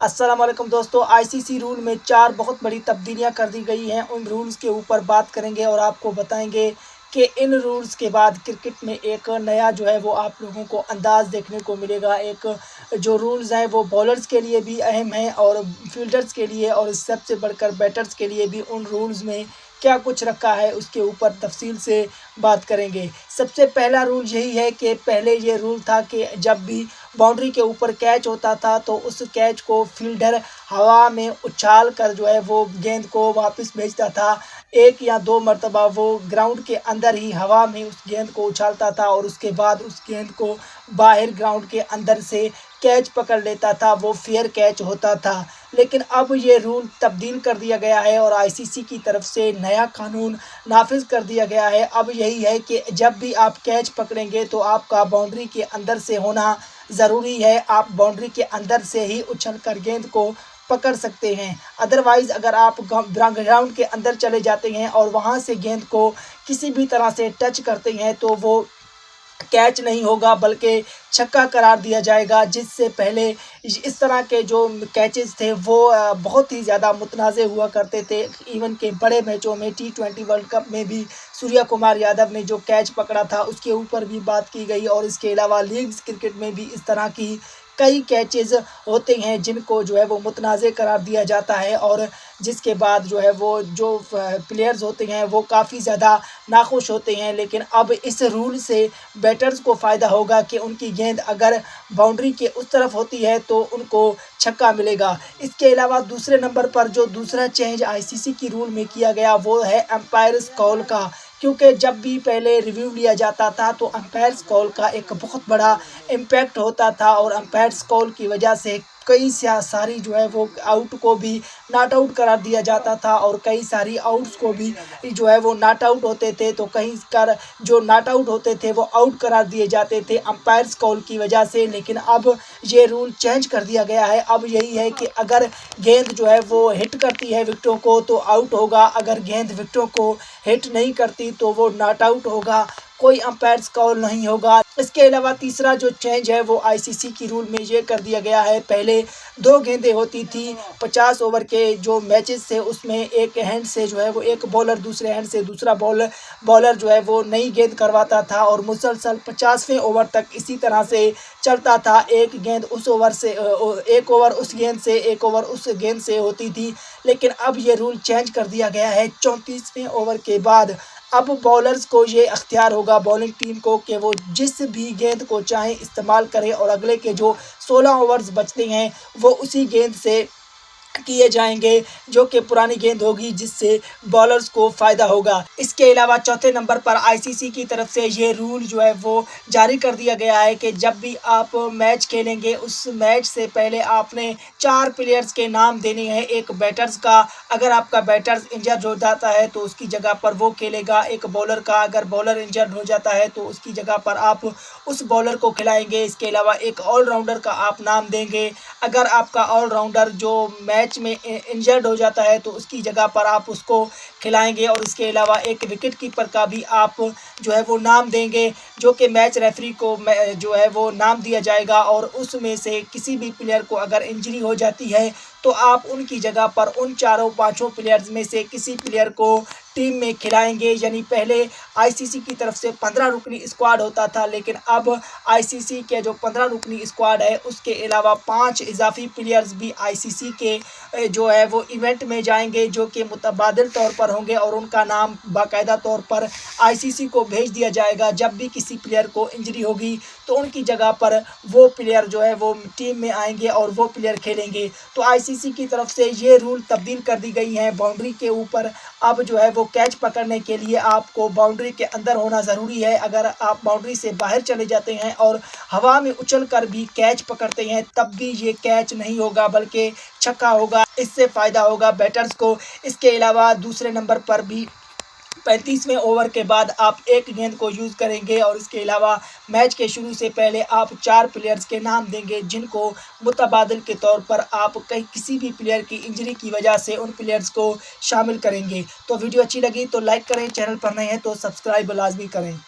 अस्सलाम वालेकुम दोस्तों, आईसीसी रूल में 4 बहुत बड़ी तब्दीलियां कर दी गई हैं। उन रूल्स के ऊपर बात करेंगे और आपको बताएंगे कि इन रूल्स के बाद क्रिकेट में एक नया जो है वो आप लोगों को अंदाज़ देखने को मिलेगा। एक जो रूल्स हैं वो बॉलर्स के लिए भी अहम हैं और फील्डर्स के लिए, और सबसे बढ़कर बैटर्स के लिए भी उन रूल्स में क्या कुछ रखा है उसके ऊपर तफसील से बात करेंगे। सबसे पहला रूल यही है कि पहले ये रूल था कि जब भी बाउंड्री के ऊपर कैच होता था तो उस कैच को फील्डर हवा में उछाल कर जो है वो गेंद को वापस भेजता था। 1 या 2 मरतबा वो ग्राउंड के अंदर ही हवा में उस गेंद को उछालता था और उसके बाद उस गेंद को बाहर ग्राउंड के अंदर से कैच पकड़ लेता था, वो फेयर कैच होता था। लेकिन अब ये रूल तब्दील कर दिया गया है और आईसीसी की तरफ से नया कानून नाफिज कर दिया गया है। अब यही है कि जब भी आप कैच पकड़ेंगे तो आपका बाउंड्री के अंदर से होना ज़रूरी है। आप बाउंड्री के अंदर से ही उछल कर गेंद को पकड़ सकते हैं। अदरवाइज़ अगर आप ग्राउंड के अंदर चले जाते हैं और वहाँ से गेंद को किसी भी तरह से टच करते हैं तो वो कैच नहीं होगा बल्कि छक्का करार दिया जाएगा। जिससे पहले इस तरह के जो कैचेस थे वो बहुत ही ज़्यादा मुतनाज़ हुआ करते थे। इवन के बड़े मैचों में T20 वर्ल्ड कप में भी सूर्या कुमार यादव ने जो कैच पकड़ा था उसके ऊपर भी बात की गई, और इसके अलावा लीग्स क्रिकेट में भी इस तरह की कई कैचेस होते हैं जिनको जो है वो मुतनाज़ करार दिया जाता है, और जिसके बाद जो है वो जो प्लेयर्स होते हैं वो काफ़ी ज़्यादा नाखुश होते हैं। लेकिन अब इस रूल से बैटर्स को फ़ायदा होगा कि उनकी गेंद अगर बाउंड्री के उस तरफ होती है तो उनको छक्का मिलेगा। इसके अलावा दूसरे नंबर पर जो दूसरा चेंज आईसीसी की रूल में किया गया वो है एम्पायर्स कॉल का। क्योंकि जब भी पहले रिव्यू लिया जाता था तो एम्पायर्स कॉल का एक बहुत बड़ा इम्पैक्ट होता था, और एम्पायर्स कॉल की वजह से कई सारी जो है वो आउट को भी नॉट आउट करार दिया जाता था, और कई सारी आउट्स को भी जो है वो नॉट आउट होते थे, तो कहीं कर जो नॉट आउट होते थे वो आउट करार दिए जाते थे एम्पायर्स कॉल की वजह से। लेकिन अब ये रूल चेंज कर दिया गया है। अब यही है कि अगर गेंद जो है वो हिट करती है विकेटों को तो आउट होगा, अगर गेंद विकेटों को हिट नहीं करती तो वो नॉट आउट होगा, कोई अंपायर्स कॉल नहीं होगा। इसके अलावा तीसरा जो चेंज है वो आईसीसी की रूल में ये कर दिया गया है। पहले 2 गेंदें होती थी 50 ओवर के जो मैचेस थे, उसमें एक हैंड से जो है वो एक बॉलर दूसरे हैंड से दूसरा बॉलर जो है वो नई गेंद करवाता था, और मुसलसल 50वें ओवर तक इसी तरह से चलता था। एक गेंद उस ओवर से एक ओवर उस गेंद से, एक ओवर उस गेंद से होती थी। लेकिन अब ये रूल चेंज कर दिया गया है 34वें ओवर के बाद। अब बॉलर्स को ये अख्तियार होगा, बॉलिंग टीम को, कि वो जिस भी गेंद को चाहें इस्तेमाल करें, और अगले के जो 16 ओवर्स बचते हैं वो उसी गेंद से किए जाएंगे जो कि पुरानी गेंद होगी, जिससे बॉलर्स को फ़ायदा होगा। इसके अलावा चौथे नंबर पर आईसीसी की तरफ से ये रूल जो है वो जारी कर दिया गया है कि जब भी आप मैच खेलेंगे उस मैच से पहले आपने 4 प्लेयर्स के नाम देने हैं। एक बैटर्स का, अगर आपका बैटर्स इंजर्ड हो जाता है तो उसकी जगह पर वो खेलेगा। एक बॉलर का, अगर बॉलर इंजर्ड हो जाता है तो उसकी जगह पर आप उस बॉलर को खिलाएंगे। इसके अलावा एक ऑलराउंडर का आप नाम देंगे। अगर आपका ऑलराउंडर जो मैच में इंजर्ड हो जाता है तो उसकी जगह पर आप उसको खिलाएंगे। और इसके अलावा एक विकेट कीपर का भी आप जो है वो नाम देंगे, जो कि मैच रेफरी को जो है वो नाम दिया जाएगा, और उसमें से किसी भी प्लेयर को अगर इंजरी हो जाती है तो आप उनकी जगह पर उन 4-5 प्लेयर्स में से किसी प्लेयर को टीम में खिलाएंगे। यानी पहले आईसीसी की तरफ से 15 रुकनी स्क्वाड होता था, लेकिन अब आईसीसी के जो 15 रुकनी स्क्वाड है उसके अलावा 5 इजाफी प्लेयर्स भी आईसीसी के जो है वो इवेंट में जाएंगे, जो कि मुतबादिल तौर पर होंगे, और उनका नाम बाकायदा तौर पर आईसीसी को भेज दिया जाएगा। जब भी किसी प्लेयर को इंजरी होगी तो उनकी जगह पर वो प्लेयर जो है वो टीम में आएंगे और वो प्लेयर खेलेंगे। तो आईसीसी की तरफ से ये रूल तब्दील कर दी गई हैं बाउंड्री के ऊपर। अब जो है वो कैच पकड़ने के लिए आपको बाउंड्री के अंदर होना ज़रूरी है। अगर आप बाउंड्री से बाहर चले जाते हैं और हवा में उछल कर भी कैच पकड़ते हैं तब भी ये कैच नहीं होगा बल्कि छक्का होगा। इससे फ़ायदा होगा बैटर्स को। इसके अलावा दूसरे नंबर पर भी 35वें ओवर के बाद आप एक गेंद को यूज़ करेंगे, और इसके अलावा मैच के शुरू से पहले आप 4 प्लेयर्स के नाम देंगे जिनको मुतबादिल के तौर पर आप कहीं किसी भी प्लेयर की इंजरी की वजह से उन प्लेयर्स को शामिल करेंगे। तो वीडियो अच्छी लगी तो लाइक करें, चैनल पर नए हैं तो सब्सक्राइब लाजमी करें।